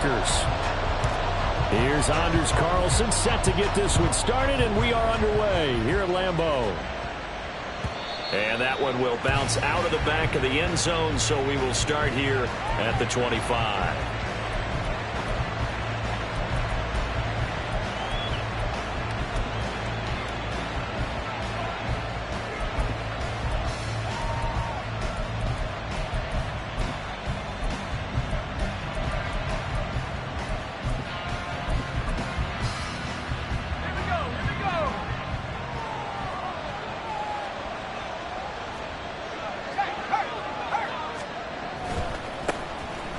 Packers. Here's Anders Carlson set to get this one started, and we are underway here at Lambeau. And that one will bounce out of the back of the end zone, so we will start here at the 25.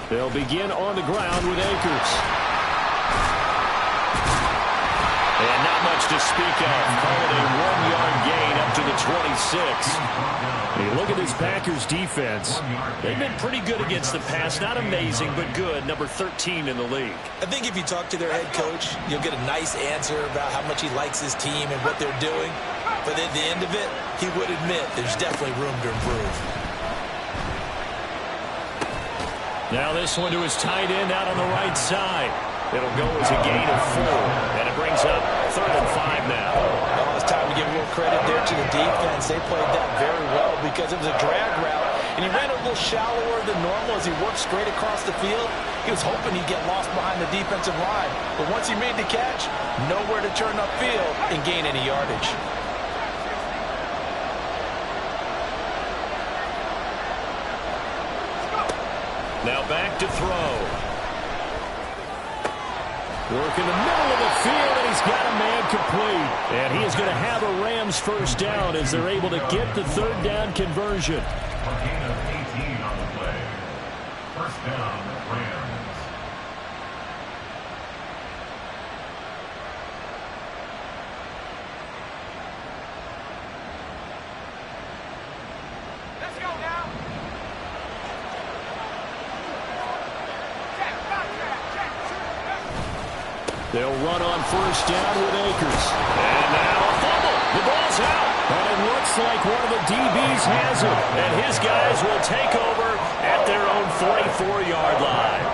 They'll begin on the ground with Akers. And not much to speak of. Calling a 1-yard gain up to the 26. Hey, look at this Packers defense. They've been pretty good against the pass. Not amazing, but good. Number 13 in the league. I think if you talk to their head coach, you'll get a nice answer about how much he likes his team and what they're doing. But at the end of it, he would admit there's definitely room to improve. Now this one to his tight end out on the right side. It'll go as a gain of 4. And it brings up 3rd and 5 now. Well, it's time to give a little credit there to the defense. They played that very well because it was a drag route. And he ran a little shallower than normal as he worked straight across the field. He was hoping he'd get lost behind the defensive line. But once he made the catch, nowhere to turn upfield and gain any yardage. Now back to throw. Work in the middle of the field, and he's got a man complete. And he is going to have a Rams first down as they're able to get the 3rd down conversion. Gain of 18 on the play. First down, Rams. They'll run on first down with Akers. And now a fumble. The ball's out. And it looks like one of the DBs has it. And his guys will take over at their own 44-yard line.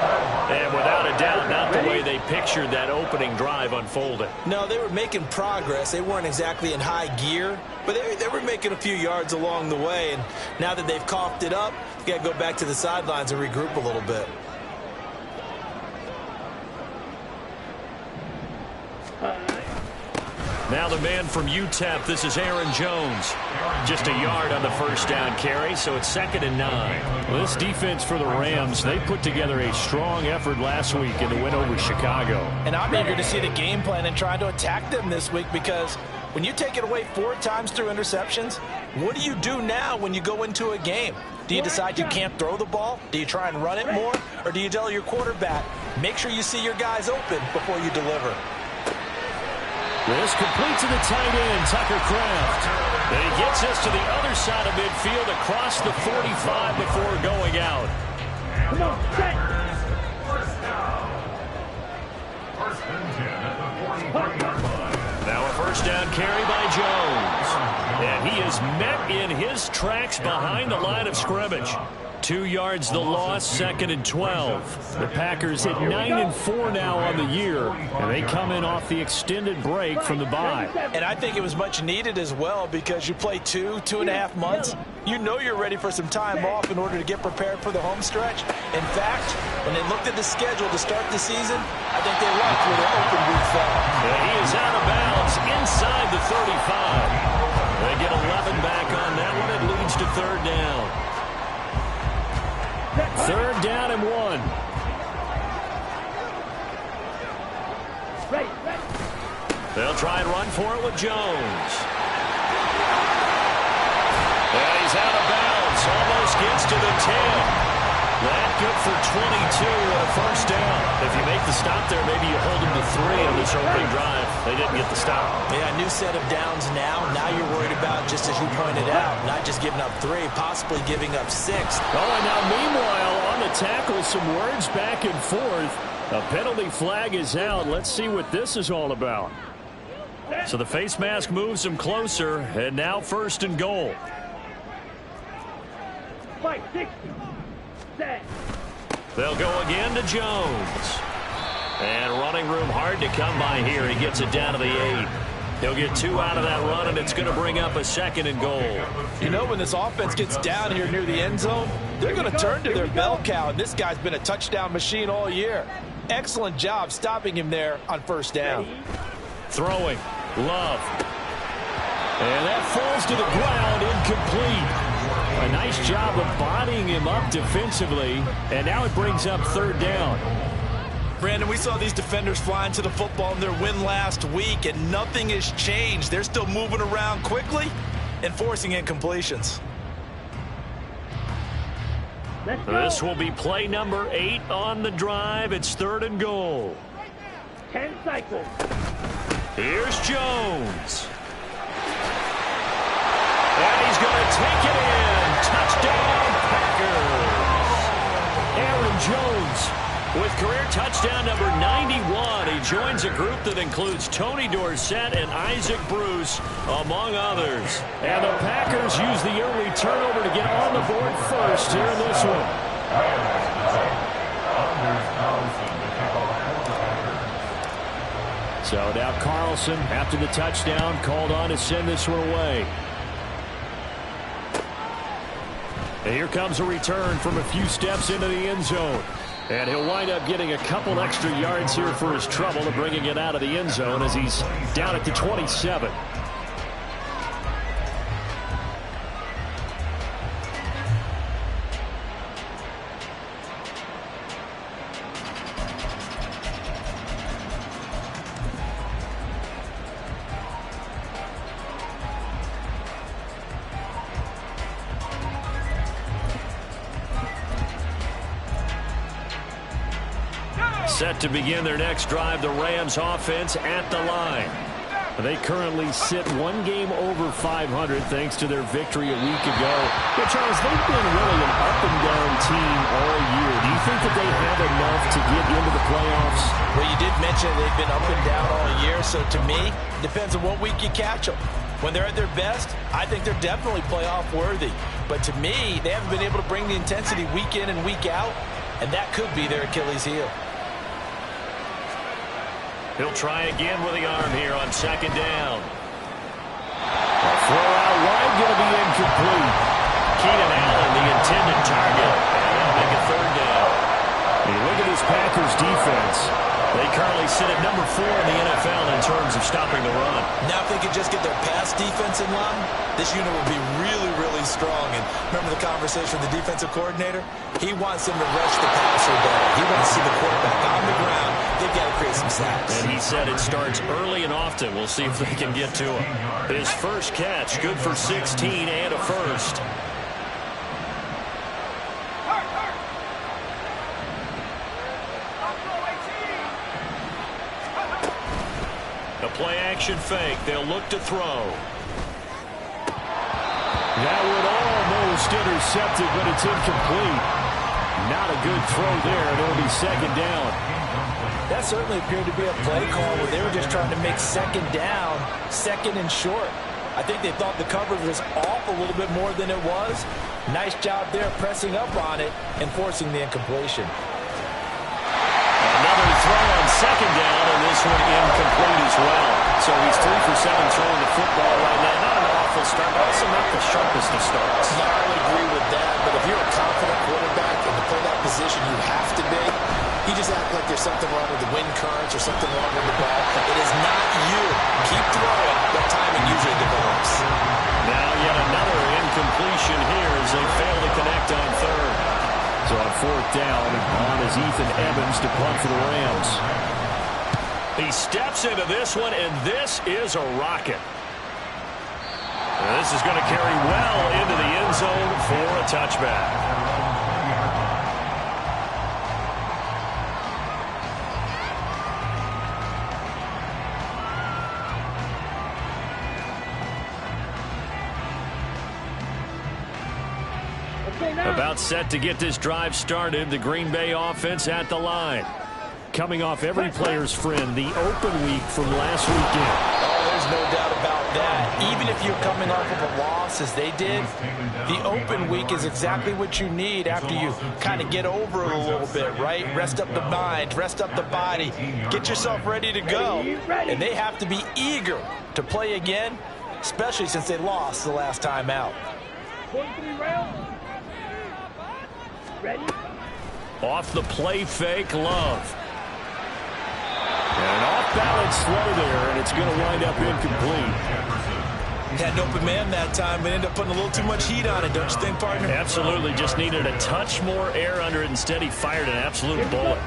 And without a doubt, not the way they pictured that opening drive unfolding. No, they were making progress. They weren't exactly in high gear, but they were making a few yards along the way. And now that they've coughed it up, you got to go back to the sidelines and regroup a little bit. Now the man from UTEP, this is Aaron Jones. Just a yard on the first down carry, so it's 2nd and 9. Well, this defense for the Rams, they put together a strong effort last week in the win over Chicago. And I'm eager to see the game plan and try to attack them this week because when you take it away 4 times through interceptions, what do you do now when you go into a game? Do you decide you can't throw the ball? Do you try and run it more? Or do you tell your quarterback, make sure you see your guys open before you deliver? This complete to the tight end, Tucker Kraft. And he gets us to the other side of midfield across the 45 before going out. Come on, set. First down. First and 10 at the 43-yard line. Now a first down carry by Jones. And he is met in his tracks behind the line of scrimmage. 2 yards the loss, 2nd and 12. The Packers hit 9-4 now on the year, and they come in off the extended break from the bye. And I think it was much needed as well because you play 2.5 months. You know you're ready for some time off in order to get prepared for the home stretch. In fact, when they looked at the schedule to start the season, I think they liked where their open week fell. And he is out of bounds inside the 35. They get 11 back on that one. It leads to 3rd down. 3rd down and 1. They'll try and run for it with Jones. And he's out of bounds. Almost gets to the 10. That good for 22 and a first down. If you make the stop there, maybe you hold them to 3 on this opening drive. They didn't get the stop. Yeah, new set of downs now. Now you're worried about, just as you pointed out, not just giving up 3, possibly giving up 6. Oh, and now meanwhile, on the tackle, some words back and forth. A penalty flag is out. Let's see what this is all about. So the face mask moves him closer, and now 1st and goal. Fight, 6. They'll go again to Jones. And running room hard to come by here. He gets it down to the 8. He'll get 2 out of that run, and it's going to bring up a 2nd and goal. You know, when this offense gets down here near the end zone, they're going to turn to their bell cow, and this guy's been a touchdown machine all year. Excellent job stopping him there on first down. Throwing. Love. And that falls to the ground, incomplete. A nice job of bodying him up defensively, and now it brings up 3rd down. Brandon, we saw these defenders flying to the football in their win last week, and nothing has changed. They're still moving around quickly and forcing incompletions. This will be play number 8 on the drive. It's 3rd and goal. 10 cycles. Here's Jones. And he's going to take it in. Touchdown, Packers. Aaron Jones with career touchdown number 91. He joins a group that includes Tony Dorsett and Isaac Bruce, among others. And the Packers use the early turnover to get on the board first here in this one. So now Carlson, after the touchdown, called on to send this one away. And here comes a return from a few steps into the end zone. And he'll wind up getting a couple extra yards here for his trouble and bringing it out of the end zone as he's down at the 27. Set to begin their next drive, the Rams offense at the line. They currently sit 1 game over 500 thanks to their victory a week ago. But Charles, they've been really an up-and-down team all year. Do you think that they have enough to get into the playoffs? Well, you did mention they've been up and down all year, so to me, depends on what week you catch them. When they're at their best, I think they're definitely playoff worthy. But to me, they haven't been able to bring the intensity week in and week out, and that could be their Achilles heel. He'll try again with the arm here on 2nd down. A throw out wide, going to be incomplete. Keenan Allen, the intended target. And they'll make it 3rd down. Hey, look at this Packers defense. They currently sit at number 4 in the NFL in terms of stopping the run. Now, if they could just get their pass defense in line, this unit would be really, really strong. And remember the conversation with the defensive coordinator? He wants them to rush the passer better. He wants to see the quarterback on the ground. They've got to create some sacks. And he said it starts early and often. We'll see if they can get to him. His first catch, good for 16 and a first. The play-action fake. They'll look to throw. That would almost intercepted, but it's incomplete. Not a good throw there, and it'll be 2nd down. That certainly appeared to be a play call where they were just trying to make 2nd down, 2nd and short. I think they thought the coverage was off a little bit more than it was. Nice job there pressing up on it and forcing the incompletion. Another throw on 2nd down, and this one incomplete as well. So he's 3 for 7 throwing the football right now. Not an awful start, but also not the sharpest of starts. No, I would agree with that, but if you're a confident quarterback and to play that position, you have to be. You just act like there's something wrong with the wind currents or something wrong with the ball. It is not you. Keep throwing, but timing usually develops. Now yet another incompletion here as they fail to connect on 3rd. So on 4th down, on is Ethan Evans to punt for the Rams. He steps into this one, and this is a rocket. And this is going to carry well into the end zone for a touchback. About set to get this drive started, the Green Bay offense at the line. Coming off every player's friend, the open week from last weekend. Oh, there's There's no doubt about that. Even if you're coming off of a loss as they did, the open week is exactly what you need after you kind of get over it a little bit, right? Rest up the mind, rest up the body, get yourself ready to go. And they have to be eager to play again, especially since they lost the last time out. 43 rounds. Ready? Off the play fake, Love. And an off-balance throw there, and it's going to wind up incomplete. Had an open man that time, but ended up putting a little too much heat on it, don't you think, partner? Absolutely. Just needed a touch more air under it. Instead, he fired an absolute bullet.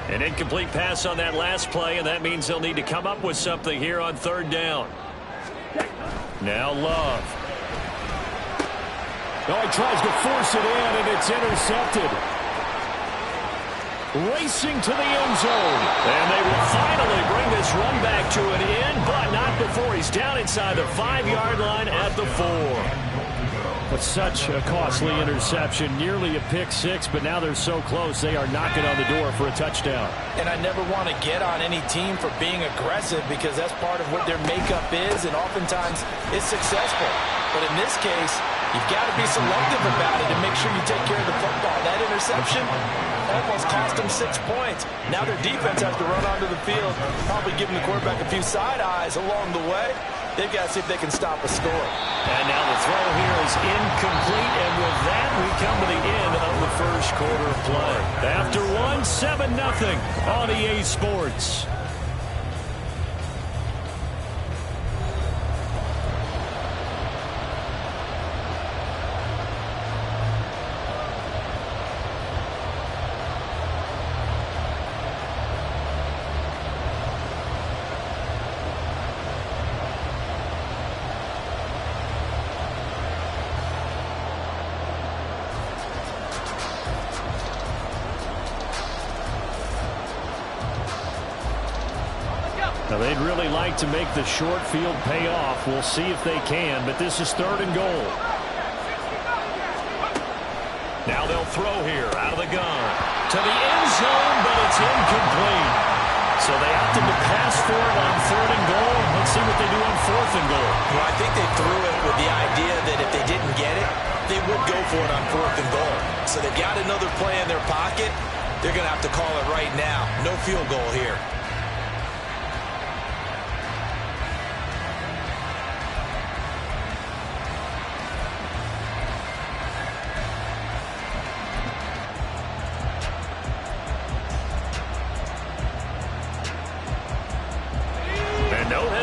An incomplete pass on that last play, and that means they'll need to come up with something here on third down. Now Love. Oh, he tries to force it in, and it's intercepted. Racing to the end zone. And they will finally bring this run back to an end, but not before he's down inside the 5-yard line at the 4. But such a costly interception, nearly a pick six, but now they're so close they are knocking on the door for a touchdown. And I never want to get on any team for being aggressive because that's part of what their makeup is, and oftentimes it's successful. But in this case, you've got to be selective about it and make sure you take care of the football. That interception almost cost them 6 points. Now their defense has to run onto the field, probably giving the quarterback a few side eyes along the way. They've got to see if they can stop a score. And now the throw here is incomplete, and with that, we come to the end of the first quarter of play. After one, 7-0 on EA Sports. Now, they'd really like to make the short field pay off. We'll see if they can, but this is 3rd and goal. Now they'll throw here out of the gun. To the end zone, but it's incomplete. So they opted to pass for it on 3rd and goal. Let's see what they do on 4th and goal. Well, I think they threw it with the idea that if they didn't get it, they would go for it on 4th and goal. So they've got another play in their pocket. They're going to have to call it right now. No field goal here.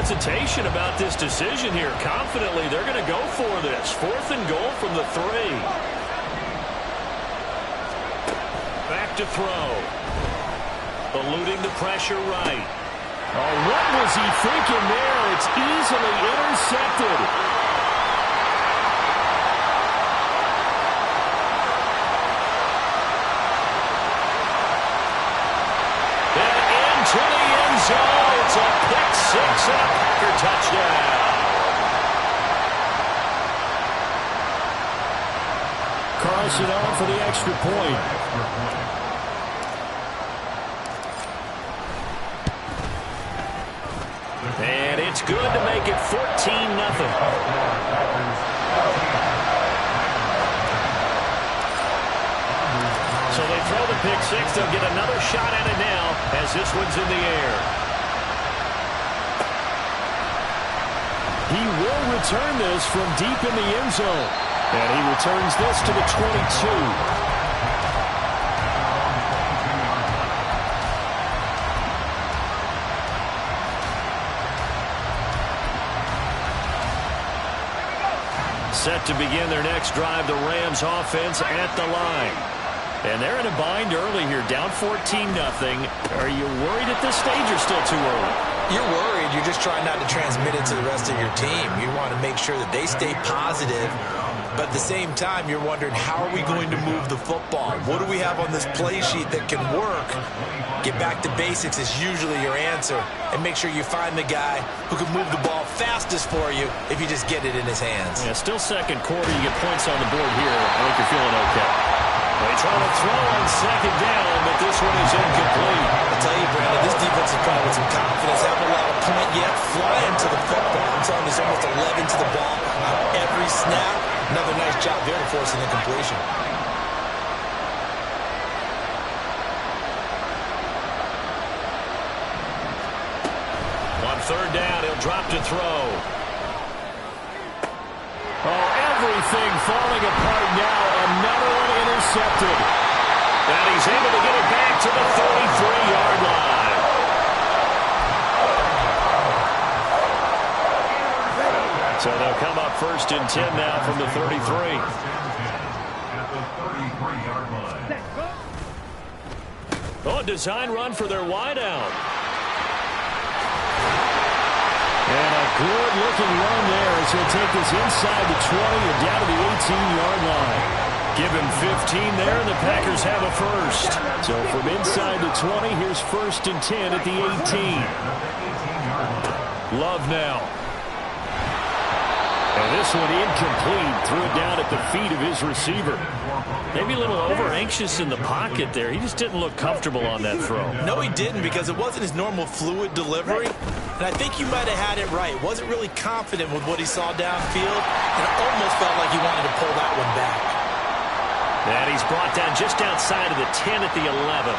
Hesitation about this decision here. Confidently, they're going to go for this. 4th and goal from the 3. Back to throw. Eluding the pressure right. Oh, what was he thinking there? It's easily intercepted. And into the end zone. It's a pick six and a Packer touchdown. Carlson on for the extra point. And it's good to make it 14-0. So they throw the pick six. They'll get another shot at it now as this one's in the air. He will return this from deep in the end zone. And he returns this to the 22. Set to begin their next drive, the Rams offense at the line. And they're in a bind early here, down 14-0. Are you worried at this stage or still too early? You're worried. You're just trying not to transmit it to the rest of your team. You want to make sure that they stay positive. But at the same time, you're wondering, how are we going to move the football? What do we have on this play sheet that can work? Get back to basics is usually your answer. And make sure you find the guy who can move the ball fastest for you if you just get it in his hands. Yeah, still second quarter. You get points on the board here. I think you're feeling okay. They try to throw on 2nd down, but this one is incomplete. I'll tell you, Brandon, this defense is playing with some confidence. Haven't allowed a point yet. Flying to the football. third down, he'll drop to throw. Oh, everything falling apart now. Another one intercepted. And he's able to get it back to the 33-yard line. So they'll come up 1st and 10 now from the 33. At the 33-yard line. Oh, design run for their wideout. And a good-looking run there as he'll take this inside the 20 and down to the 18-yard line. Give him 15 there, and the Packers have a first. So from inside the 20, here's 1st and 10 at the 18. Love now. And this one incomplete. Threw it down at the feet of his receiver. Maybe a little over-anxious in the pocket there. He just didn't look comfortable on that throw. No, he didn't, because it wasn't his normal fluid delivery. And I think you might have had it right. Wasn't really confident with what he saw downfield, and it almost felt like he wanted to pull that one back. And he's brought down just outside of the 10 at the 11.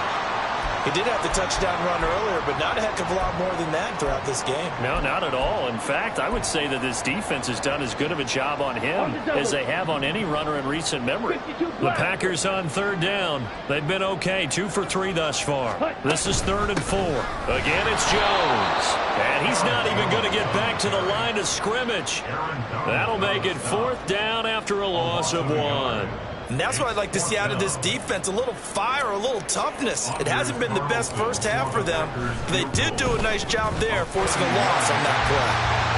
He did have the touchdown run earlier, but not a heck of a lot more than that throughout this game. No, not at all. In fact, I would say that this defense has done as good of a job on him as they have on any runner in recent memory. The Packers on third down. They've been okay, 2 for 3 thus far. This is 3rd and 4. Again, it's Jones. And he's not even going to get back to the line of scrimmage. That'll make it 4th down after a loss of 1. And that's what I'd like to see out of this defense, a little fire, a little toughness. It hasn't been the best first half for them, but they did do a nice job there, forcing a loss on that play.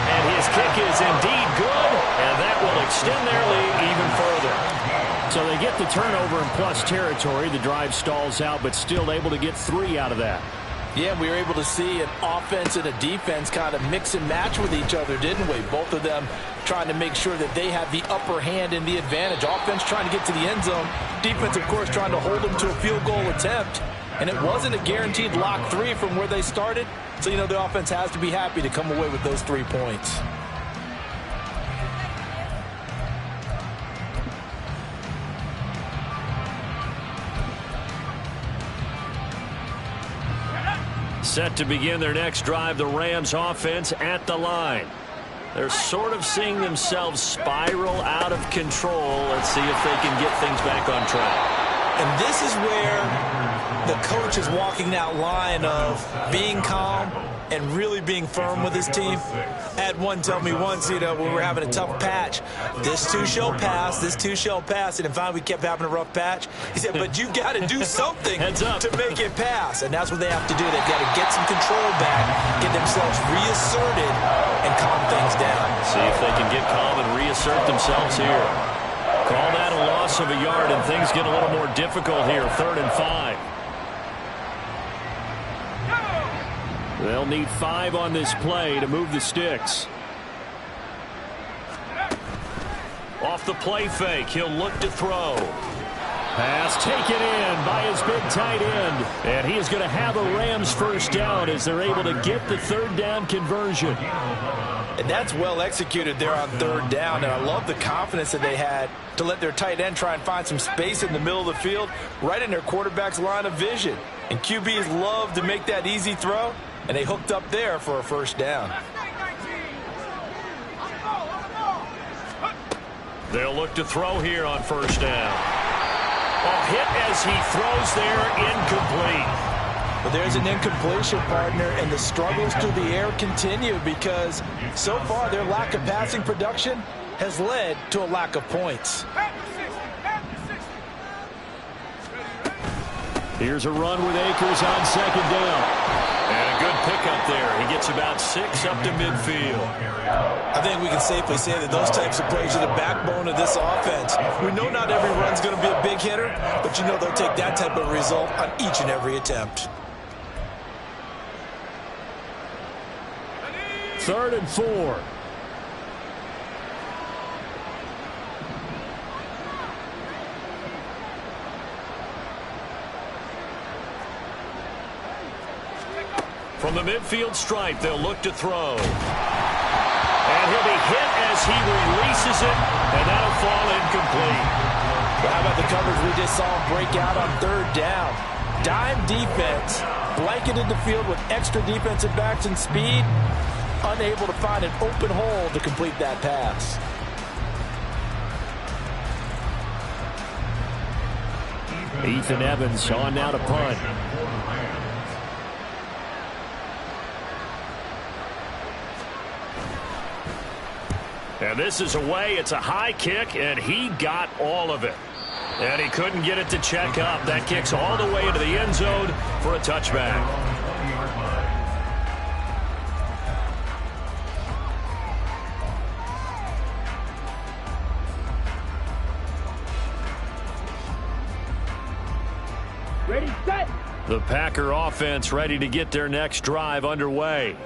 And his kick is indeed good, and that will extend their lead even further. So they get the turnover in plus territory. The drive stalls out, but still able to get 3 out of that. Yeah, we were able to see an offense and a defense kind of mix and match with each other, didn't we? Both of them trying to make sure that they have the upper hand and the advantage. Offense trying to get to the end zone. Defense, of course, trying to hold them to a field goal attempt. And it wasn't a guaranteed lock 3 from where they started. So, the offense has to be happy to come away with those 3 points. Set to begin their next drive, the Rams offense at the line. They're sort of seeing themselves spiral out of control. Let's see if they can get things back on track. And this is where the coach is walking that line of being calm and really being firm with his team. I had one tell me once, when we were having a tough patch, this too shall pass, this too shall pass. And finally we kept having a rough patch. He said, but you've got to do something to make it pass. And that's what they have to do. They've got to get some control back, get themselves reasserted, and calm things down. See if they can get calm and reassert themselves here. Call that a loss of a yard, and things get a little more difficult here. 3rd and 5. They'll need 5 on this play to move the sticks. Off the play fake, he'll look to throw. Pass taken in by his big tight end. And he is going to have a Rams first down as they're able to get the 3rd down conversion. And that's well executed there on 3rd down. And I love the confidence that they had to let their tight end try and find some space in the middle of the field, right in their quarterback's line of vision. And QBs love to make that easy throw, and they hooked up there for a first down. They'll look to throw here on 1st down. A hit as he throws there, incomplete. But there's an incompletion, partner, and the struggles through the air continue because so far their lack of passing production has led to a lack of points. Here's a run with Akers on 2nd down. And a good pickup there. He gets about 6 up to midfield. I think we can safely say that those types of plays are the backbone of this offense. We know not every run's going to be a big hitter, but they'll take that type of result on each and every attempt. 3rd and 4. From the midfield stripe, they'll look to throw. And he'll be hit as he releases it, and that'll fall incomplete. But how about the coverage we just saw him break out on 3rd down? Dime defense, blanketed the field with extra defensive backs and speed. unable to find an open hole to complete that pass. Ethan Evans on now to punt. And this is away. It's a high kick, and he got all of it. And he couldn't get it to check up. That kicks all the way into the end zone for a touchback. Ready, set. The Packer offense ready to get their next drive underway.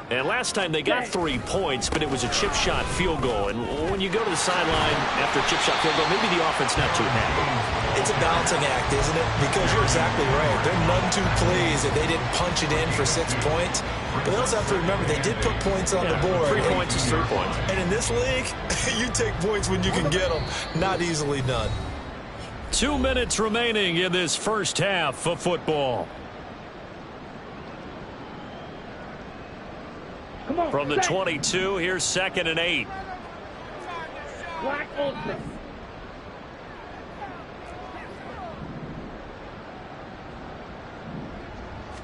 And last time they got 3 points, but it was a chip shot field goal. And when you go to the sideline after a chip shot field goal, maybe the offense not too happy. It's a balancing act, isn't it? Because you're exactly right. They're none too pleased that they didn't punch it in for 6 points. But they also have to remember they did put points on the board. 3 points is 3 points. And in this league, you take points when you can get them. Not easily done. 2 minutes remaining in this first half of football. Come on, From the set. 22, here's 2nd and 8. Black ultimate.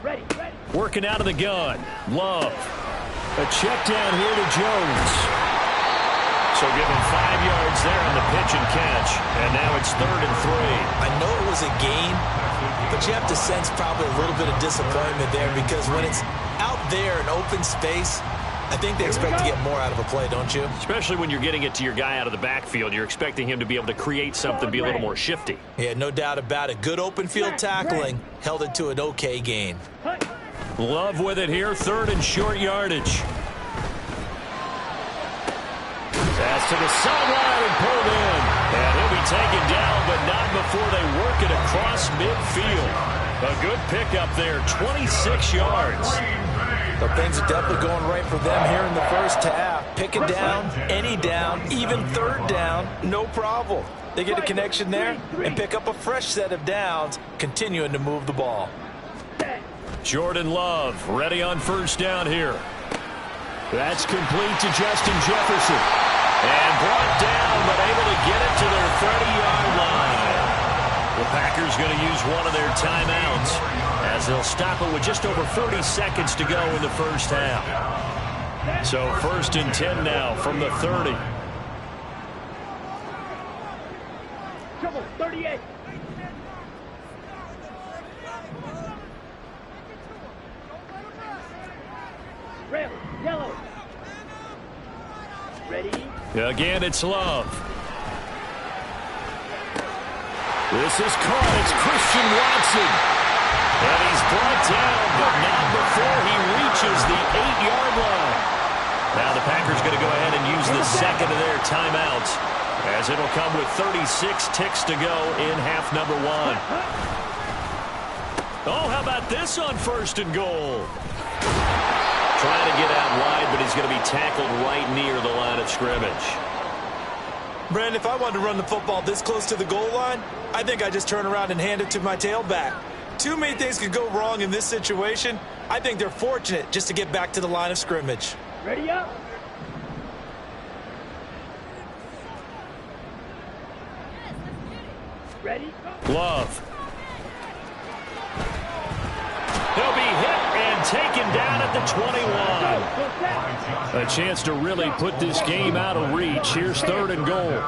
Ready, ready. Working out of the gun. Love. A check down here to Jones. So give him 5 yards there on the pitch and catch. And now it's 3rd and 3. I know it was a gain, but you have to sense probably a little bit of disappointment there because when it's out there in open space, I think they expect to get more out of a play, don't you? Especially when you're getting it to your guy out of the backfield. You're expecting him to be able to create something, be a little more shifty. Yeah, no doubt about it. Good open field tackling held it to an okay gain. Love with it here, 3rd and short yardage. Pass to the sideline and pulled in. And he'll be taken down, but not before they work it across midfield. A good pickup there, 26 yards. But things are definitely going right for them here in the first half. Pick it down, any down, even 3rd down, no problem. They get a connection there and pick up a fresh set of downs, continuing to move the ball. Jordan Love ready on 1st down here. That's complete to Justin Jefferson. And brought down, but able to get it to their 30-yard line. The Packers going to use one of their timeouts as they'll stop it with just over 30 seconds to go in the first half. So 1st and 10 now from the 30. Trouble, 38. Red, yellow. Ready. Again, it's Love. This is caught. It's Christian Watson. And he's brought down, but not before he reaches the 8-yard line. Now the Packers going to go ahead and use the 2nd of their timeouts as it'll come with 36 ticks to go in half number 1. Oh, how about this on 1st and goal? Trying to get out wide, but he's going to be tackled right near the line of scrimmage. Brandon, if I wanted to run the football this close to the goal line, I think I just turn around and hand it to my tailback. Too many things could go wrong in this situation. I think they're fortunate just to get back to the line of scrimmage. Ready up. Ready. Love. He'll be hit and taken down at the 21. A chance to really put this game out of reach. Here's 3rd and goal.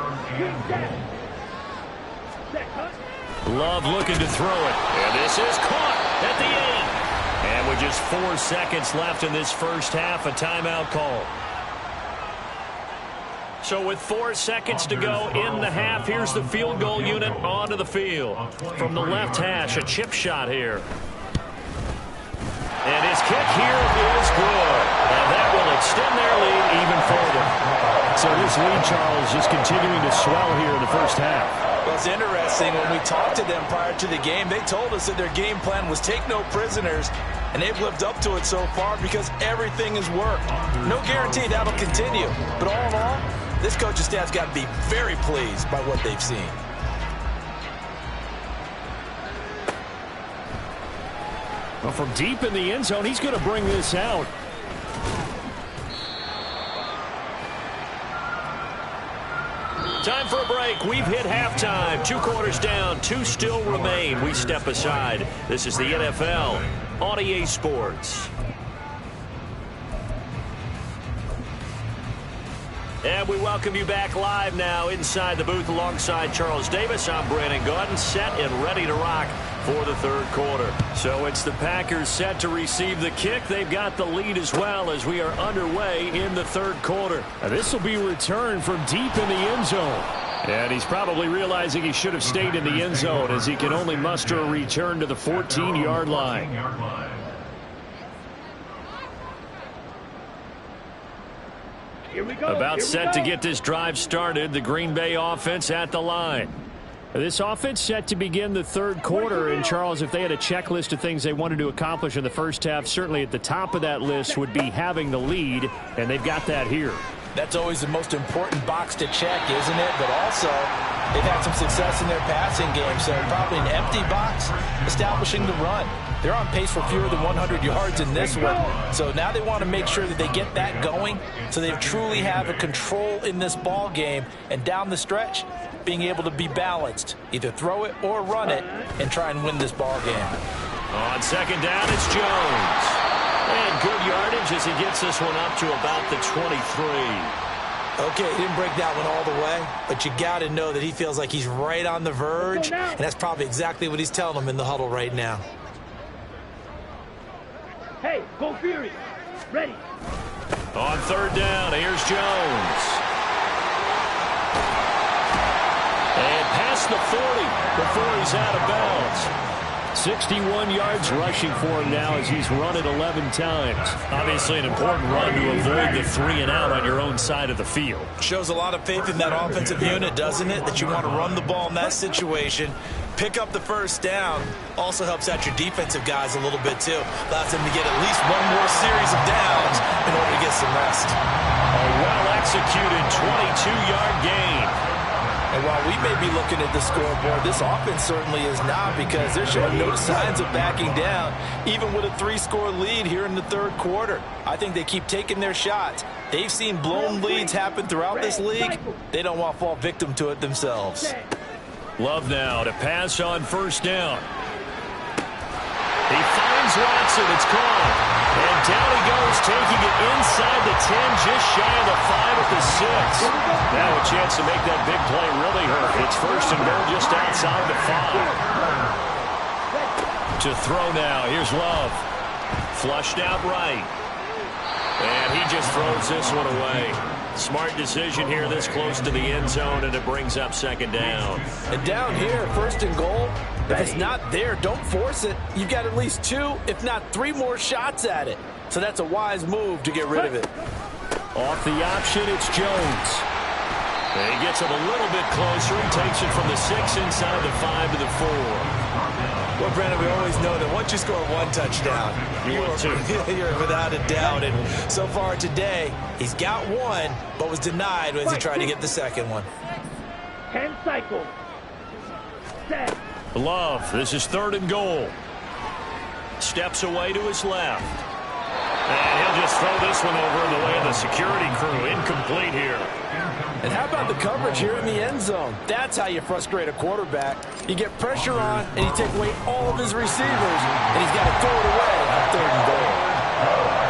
Love looking to throw it. And this is caught at the 8. And with just 4 seconds left in this first half, a timeout call. So with 4 seconds to go in the half, here's the field goal unit onto the field. From the left hash, a chip shot here. And his kick here is good. And that will extend their lead even further. So this lead, Charles, is continuing to swell here in the first half. Well, it's interesting. When we talked to them prior to the game, they told us that their game plan was take no prisoners, and they've lived up to it so far because everything has worked. No guarantee that'll continue. But all in all, this coaching staff's got to be very pleased by what they've seen. Well, from deep in the end zone, he's going to bring this out. Time for a break. We've hit halftime. 2 quarters down. 2 still remain. We step aside. This is the NFL on EA Sports. And we welcome you back live now inside the booth alongside Charles Davis. I'm Brandon Gaudin, set and ready to rock for the 3rd quarter. So it's the Packers set to receive the kick. They've got the lead as well as we are underway in the 3rd quarter. Now this will be returned from deep in the end zone. And he's probably realizing he should have stayed in the end zone as he can only muster a return to the 14-yard line. About set to get this drive started. The Green Bay offense at the line. This offense set to begin the 3rd quarter. And, Charles, if they had a checklist of things they wanted to accomplish in the first half, certainly at the top of that list would be having the lead, and they've got that here. That's always the most important box to check, isn't it? But also, they've had some success in their passing game, so probably an empty box establishing the run. They're on pace for fewer than 100 yards in this one, so now they want to make sure that they get that going so they truly have a control in this ball game, and down the stretch, being able to be balanced, either throw it or run it, and try and win this ball game. On 2nd down, it's Jones. And good yardage as he gets this one up to about the 23. Okay, he didn't break that one all the way, but you got to know that he feels like he's right on the verge, and that's probably exactly what he's telling them in the huddle right now. Hey, go Fury. Ready. On 3rd down, here's Jones. And past the 40 before he's out of bounds. 61 yards rushing for him now as he's run it 11 times. Obviously an important run to avoid the 3 and out on your own side of the field. Shows a lot of faith in that offensive unit, doesn't it? That you want to run the ball in that situation. Pick up the 1st down. Also helps out your defensive guys a little bit, too. Allows them to get at least one more series of downs in order to get some rest. A well-executed 22-yard gain. And while we may be looking at the scoreboard, this offense certainly is not, because they're showing no signs of backing down, even with a 3-score lead here in the 3rd quarter. I think they keep taking their shots. They've seen blown leads happen throughout this league. They don't want to fall victim to it themselves. Love now to pass on 1st down. He finds Watson. It's caught. And down he goes, taking it inside the 10, just shy of the 5 at the 6. Now a chance to make that big play really hurt. It's 1st and goal just outside the 5. To throw now. Here's Love. Flushed out right. And he just throws this one away. Smart decision here this close to the end zone, and it brings up 2nd down. And down here, 1st and goal, if it's not there, don't force it. You've got at least 2, if not 3 more shots at it. So that's a wise move to get rid of it. Off the option, it's Jones. And he gets it a little bit closer. He takes it from the 6 inside the 5 to the 4. Well, Brandon, we always know that once you score 1 touchdown, you're without a doubt. And so far today, he's got 1, but was denied as he tried to get the 2nd one. 10 cycles. Set. Love, this is 3rd and goal. Steps away to his left. And he'll just throw this one over in the way of the security crew. Incomplete here. And how about the coverage here in the end zone? That's how you frustrate a quarterback. You get pressure on, and you take away all of his receivers, and he's got to throw it away on 3rd and goal.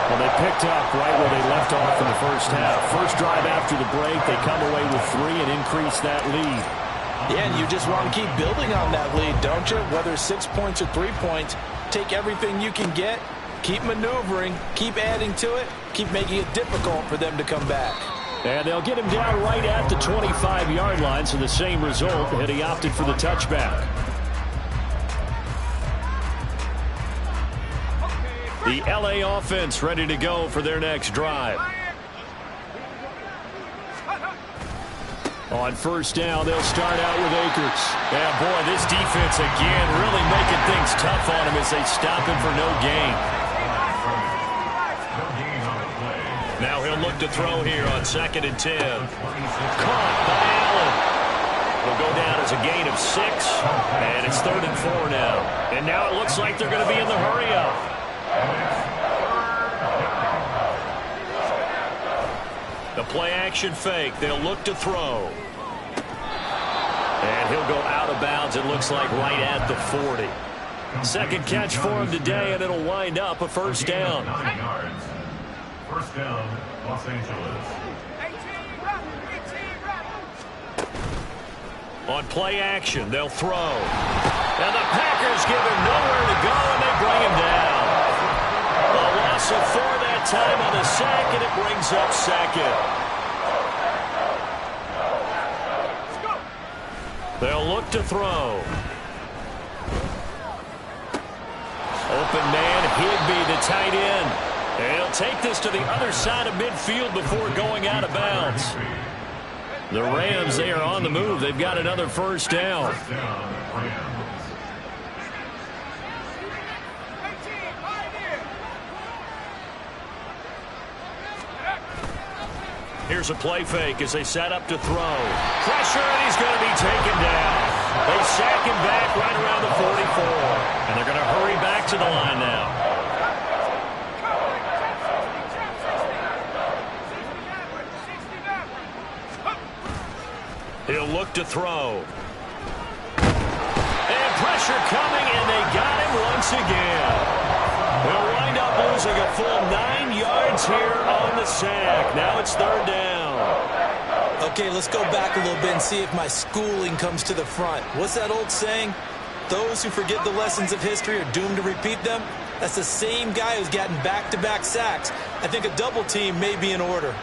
Well, they picked up right where they left off in the first half. First drive after the break, they come away with 3 and increase that lead. Yeah, and you just want to keep building on that lead, don't you? Whether it's 6 points or 3 points, take everything you can get, keep maneuvering, keep adding to it, keep making it difficult for them to come back. And they'll get him down right at the 25-yard line, so the same result, and he opted for the touchback. The LA offense ready to go for their next drive. On 1st down, they'll start out with Akers. Yeah, boy, this defense again really making things tough on him as they stop him for no gain. Now he'll look to throw here on 2nd and 10. Caught by Allen. Will go down as a gain of 6, and it's 3rd and 4 now. And now it looks like they're going to be in the hurry-up. The play-action fake. They'll look to throw. And he'll go out of bounds, it looks like, right at the 40. Second catch for him today, and it'll wind up a first down. 9 yards. First down, Los Angeles. On play action, they'll throw. And the Packers give him nowhere to go, and they bring him down. A loss of 4 that time on the sack, and it brings up second. They'll look to throw. Open man, Higbee, the tight end. And he'll take this to the other side of midfield before going out of bounds. The Rams, they are on the move. They've got another first down. Here's a play fake as they set up to throw. Pressure, and he's going to be taken down. They sack him back right around the 44. And they're going to hurry back to the line now. He'll look to throw. And pressure coming, and they got him once again. They'll wind up losing a full 9 yards here on the sack. Now it's third down. Okay, let's go back a little bit and see if my schooling comes to the front. What's that old saying? Those who forget the lessons of history are doomed to repeat them. That's the same guy who's gotten back-to-back sacks. I think a double team may be in order.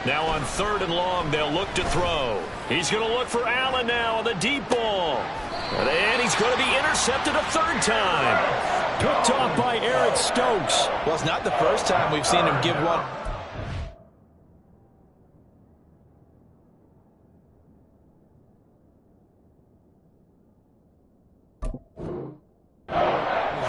Now on third and long, they'll look to throw. He's going to look for Allen now on the deep ball. And he's going to be intercepted a third time. Picked off by Eric Stokes. Well, it's not the first time we've seen him give one.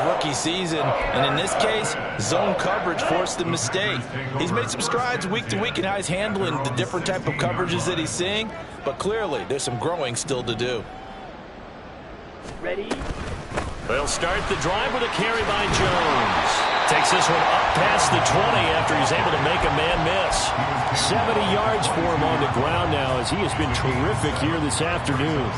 Rookie season, and in this case, zone coverage forced the mistake. He's made some strides week to week in how he's handling the different type of coverages that he's seeing, but clearly there's some growing still to do. Ready? They'll start the drive with a carry by Jones. Takes this one up past the 20 after he's able to make a man miss. 70 yards for him on the ground now as he has been terrific here this afternoon.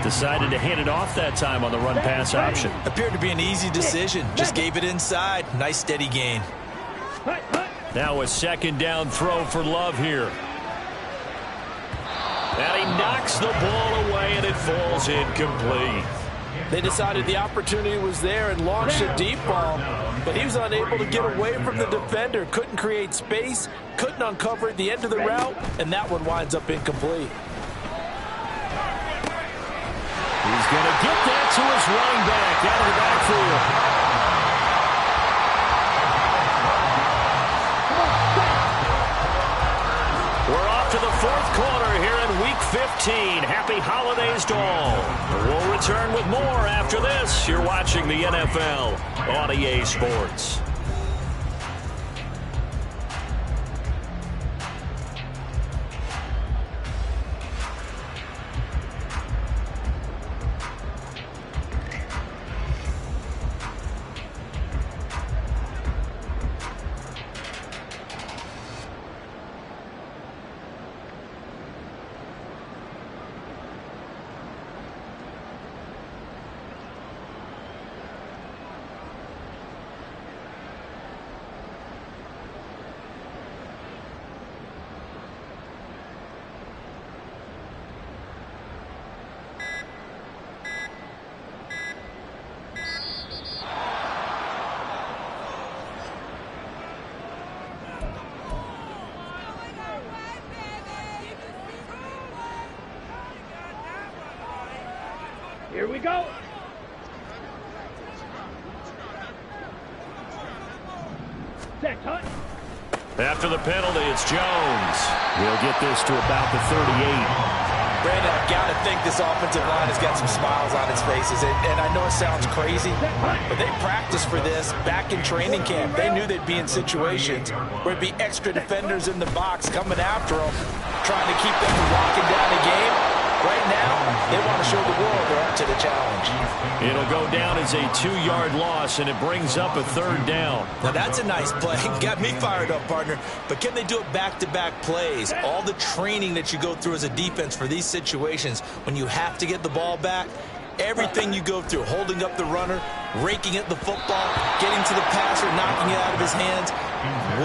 Decided to hand it off that time on the run-pass option. Appeared to be an easy decision. Just gave it inside. Nice steady gain. Now a second down throw for Love here. And he knocks the ball away, and it falls incomplete. They decided the opportunity was there and launched a deep ball, but he was unable to get away from the defender. Couldn't create space, couldn't uncover at the end of the route, and that one winds up incomplete. He's going to get that to his running back out of the backfield. We're off to the fourth quarter here in Week 15. Happy holidays to all. We'll return with more after this. You're watching the NFL on EA Sports. Here we go. Set, Hunt. After the penalty, it's Jones. He'll get this to about the 38. Brandon, I've got to think this offensive line has got some smiles on its faces. And I know it sounds crazy, but they practiced for this back in training camp. They knew they'd be in situations where it'd be extra defenders in the box coming after them, trying to keep them from locking down the game. Right now, they want to show the world they're up to the challenge. It'll go down as a 2-yard loss, and it brings up a 3rd down. Now, that's a nice play. Got me fired up, partner. But can they do it back-to-back plays? All the training that you go through as a defense for these situations, when you have to get the ball back, everything you go through, holding up the runner, raking at the football, getting to the passer, knocking it out of his hands,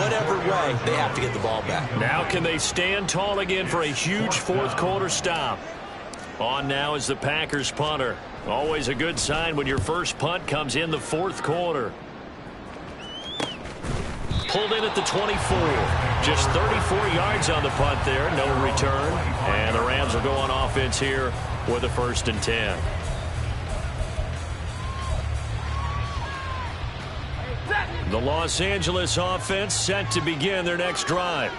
whatever way, they have to get the ball back. Now can they stand tall again for a huge 4th quarter stop? On now is the Packers punter. Always a good sign when your first punt comes in the 4th quarter. Pulled in at the 24. Just 34 yards on the punt there. No return. And the Rams will go on offense here with a 1st and 10. The Los Angeles offense set to begin their next drive.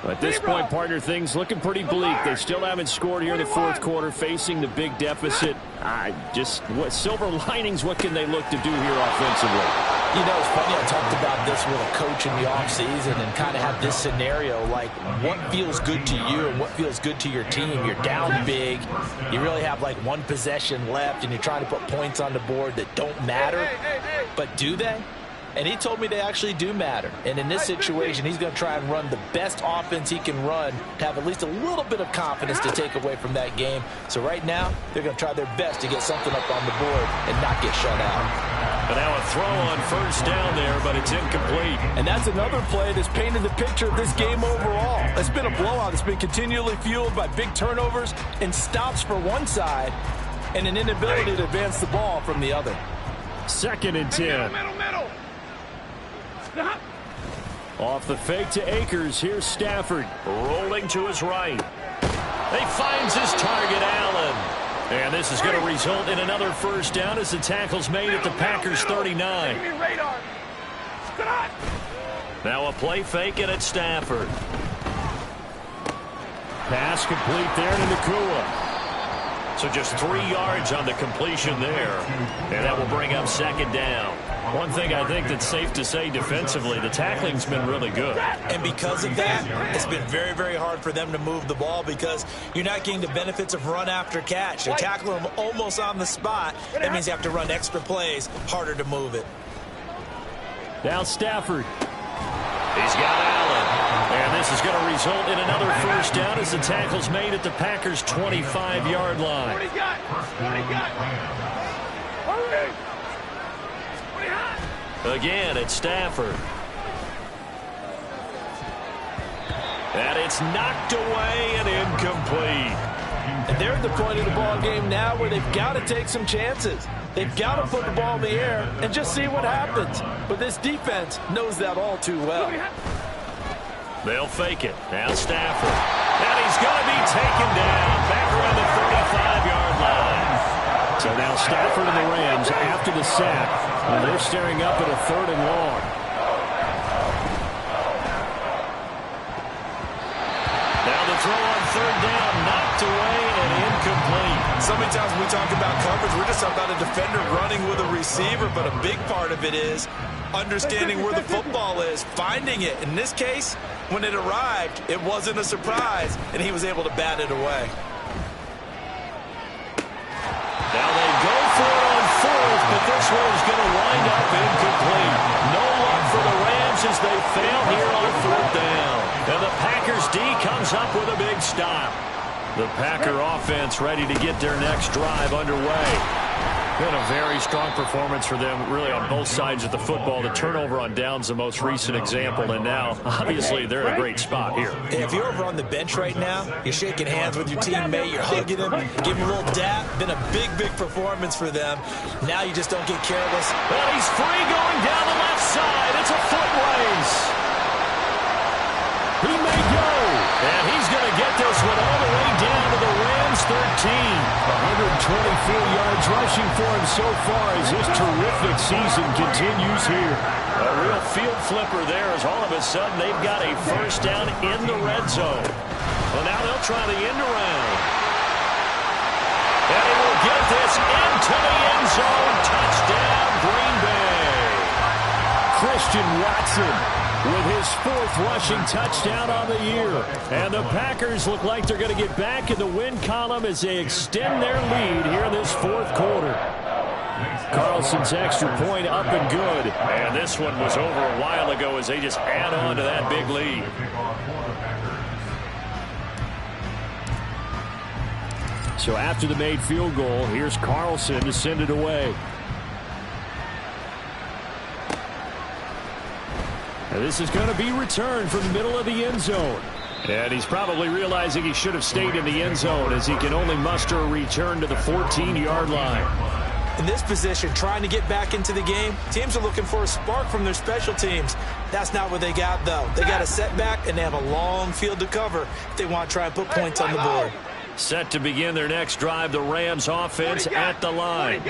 At this point, partner, things looking pretty bleak. They still haven't scored here in the 4th quarter, facing the big deficit. What silver linings, what can they look to do here offensively? You know, it's funny, I talked about this with a coach in the offseason and kind of had this scenario, like what feels good to you and what feels good to your team. You're down big. You really have like 1 possession left, and you're trying to put points on the board that don't matter. But do they? And he told me they actually do matter. And in this situation, he's going to try and run the best offense he can run to have at least a little bit of confidence to take away from that game. So right now, they're going to try their best to get something up on the board and not get shut out. But now a throw on 1st down there, but it's incomplete. And that's another play that's painted the picture of this game overall. It's been a blowout. It's been continually fueled by big turnovers and stops for one side and an inability to advance the ball from the other. 2nd and 10. Middle. Off the fake to Akers. Here's Stafford rolling to his right. He finds his target, Allen. And this is going to result in another 1st down as the tackle's made at the Packers 39. Now a play fake, and it's Stafford. Pass complete there to Nakua. So just 3 yards on the completion there. And that will bring up 2nd down. One thing I think that's safe to say defensively, the tackling's been really good. And because of that, it's been very, very hard for them to move the ball because you're not getting the benefits of run after catch. They're tackling them almost on the spot. That means you have to run extra plays, harder to move it. Now Stafford. He's got Allen. And this is going to result in another 1st down as the tackle's made at the Packers' 25-yard line. What he got? Hurry! Again, it's Stafford. And it's knocked away and incomplete. And they're at the point of the ball game now where they've got to take some chances. They've got to put the ball in the air and just see what happens. But this defense knows that all too well. They'll fake it. Now Stafford. And he's going to be taken down back around the 35-yard line. So now Stafford and the Rams, after the sack, they're staring up at a 3rd and long. Now the throw on 3rd down, knocked away and incomplete. So many times when we talk about coverage, we're just talking about a defender running with a receiver, but a big part of it is understanding where the football is, finding it. In this case, when it arrived, it wasn't a surprise, and he was able to bat it away. Now they go for it on 4th, but this one's going to wind up incomplete. No luck for the Rams as they fail here on 4th down. And the Packers D comes up with a big stop. The Packer offense ready to get their next drive underway. Been a very strong performance for them, really, on both sides of the football. The turnover on down's the most recent example, and now, obviously, they're in a great spot here. If you're over on the bench right now, you're shaking hands with your teammate, you're hugging him, giving him a little dap. Been a big, big performance for them. Now you just don't get careless. Well, he's free going down the left side. It's a foot race. He may go, and he's going to get this one all the way down to the Rams 13. 124 yards rushing for him so far as this terrific season continues here. A real field flipper there as all of a sudden they've got a 1st down in the red zone. Well, now they'll try the end around. And he will get this into the end zone. Touchdown, Green Bay. Christian Watson with his 4th rushing touchdown on the year. And the Packers look like they're going to get back in the win column as they extend their lead here in this 4th quarter. Carlson's extra point up and good. And this one was over a while ago as they just add on to that big lead. So after the made field goal, here's Carlson to send it away. And this is going to be returned from the middle of the end zone. And he's probably realizing he should have stayed in the end zone as he can only muster a return to the 14-yard line. In this position, trying to get back into the game, teams are looking for a spark from their special teams. That's not what they got, though. They got a setback, and they have a long field to cover if they want to try and put points on the board. Set to begin their next drive, the Rams offense at the line.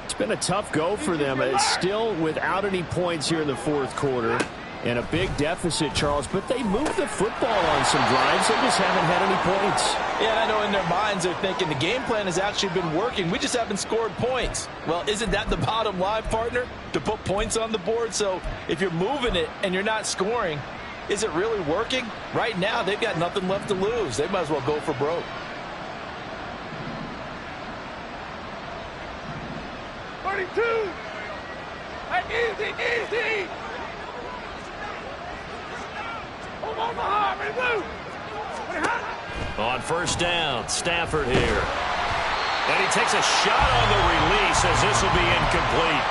It's been a tough go for them. It's still without any points here in the 4th quarter. And a big deficit, Charles, but they moved the football on some drives. They just haven't had any points. Yeah, and I know in their minds they're thinking the game plan has actually been working. We just haven't scored points. Well, isn't that the bottom line, partner? To put points on the board? So if you're moving it and you're not scoring, is it really working? Right now, they've got nothing left to lose. They might as well go for broke. Easy. On first down, Stafford here. And he takes a shot on the release as this will be incomplete.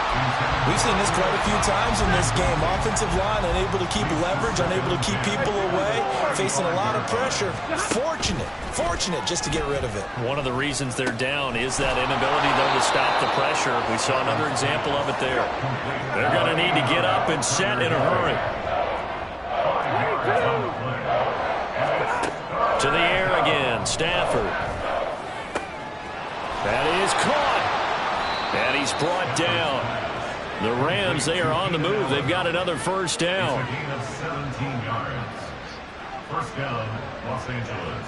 We've seen this quite a few times in this game. Offensive line unable to keep leverage, unable to keep people away, facing a lot of pressure. Fortunate just to get rid of it. One of the reasons they're down is that inability, though, to stop the pressure. We saw another example of it there. They're going to need to get up and set in a hurry. To the air again, Stafford. That is caught. And he's brought down. The Rams, they are on the move. They've got another first down. A gain of 17 yards. First down, Los Angeles.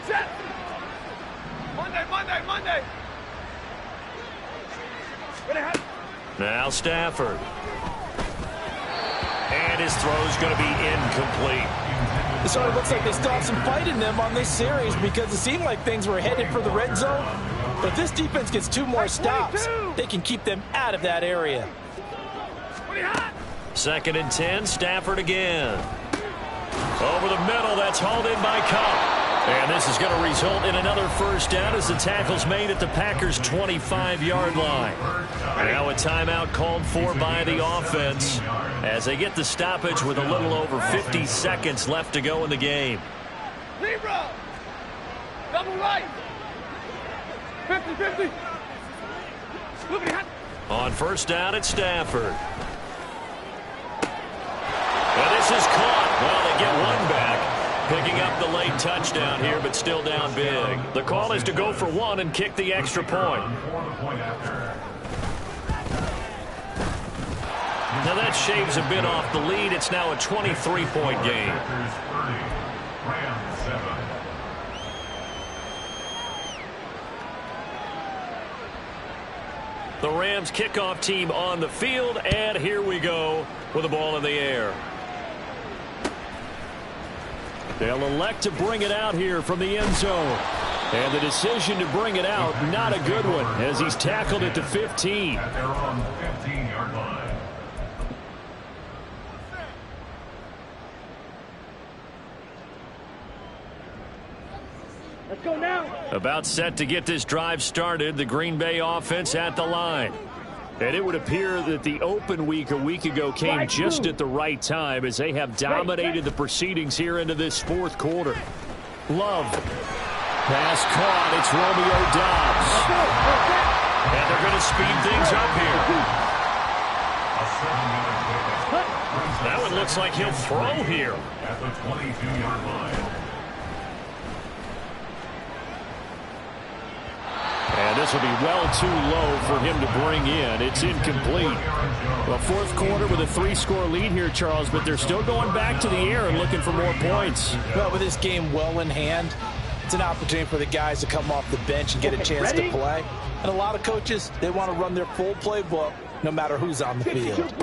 Set. Monday. Now Stafford. And his throw's going to be incomplete. It sort of looks like they still have some fight in them on this series because it seemed like things were headed for the red zone. But if this defense gets 2 more stops, they can keep them out of that area. 2nd and 10, Stafford again. Over the middle, that's hauled in by Cup. And this is going to result in another first down as the tackle's made at the Packers' 25-yard line. Now a timeout called for by the offense as they get the stoppage with a little over 50 seconds left to go in the game. Zero. Double right. 50-50. On first down at Stafford. And this is caught. Well, they get one back. Picking up the late touchdown here, but still down big. The call is to go for 1 and kick the extra point. Now that shaves a bit off the lead. It's now a 23-point game. The Rams kickoff team on the field, and here we go with the ball in the air. They'll elect to bring it out here from the end zone. And the decision to bring it out, not a good one, as he's tackled at the 15. At their own 15-yard line. Let's go now. About set to get this drive started, the Green Bay offense at the line. And it would appear that the open week a week ago came just at the right time as they have dominated the proceedings here into this 4th quarter. Love. Pass caught. It's Romeo Doubs. And they're going to speed things up here. That one looks like he'll throw here. At the 22-yard line. And this will be well too low for him to bring in. It's incomplete. Well, 4th quarter with a 3-score lead here, Charles, but they're still going back to the air and looking for more points. Well, with this game well in hand, it's an opportunity for the guys to come off the bench and get a chance to play. And a lot of coaches, they want to run their full playbook no matter who's on the field.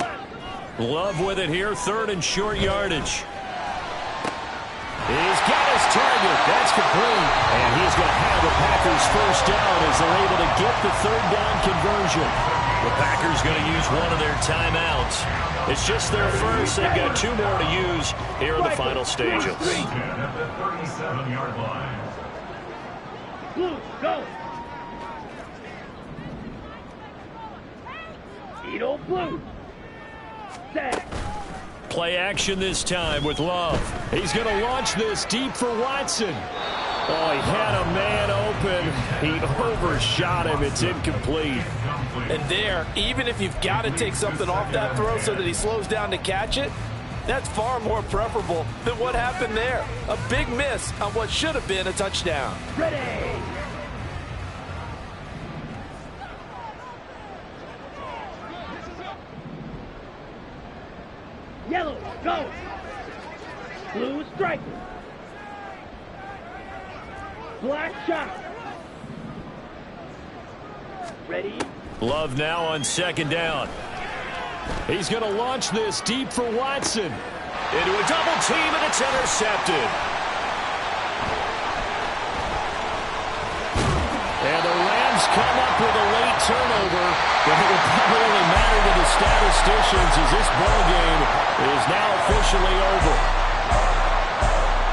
Love with it here, 3rd and short yardage. He's got his target. That's complete. And he's going to have the Packers first down as they're able to get the 3rd down conversion. The Packers going to use one of their timeouts. It's just their first. They've got 2 more to use here in the final stages. At the 37-yard line. Blue, go. Edo Blue. Set. Play action this time with Love. He's going to launch this deep for Watson. Oh, he had a man open. He overshot him. It's incomplete. And there, even if you've got to take something off that throw so that he slows down to catch it, that's far more preferable than what happened there. A big miss on what should have been a touchdown. Ready. Yellow, go. Blue striker. Black shot. Ready. Love now on 2nd down. He's going to launch this deep for Watson. Into a double team, and it's intercepted. And the Rams come up with a late turnover, but it will probably only matter to the statisticians as this ball game is now officially over.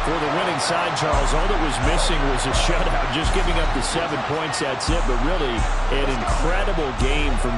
For the winning side, Charles, all that was missing was a shutout. Just giving up the 7 points, that's it. But really, an incredible game from this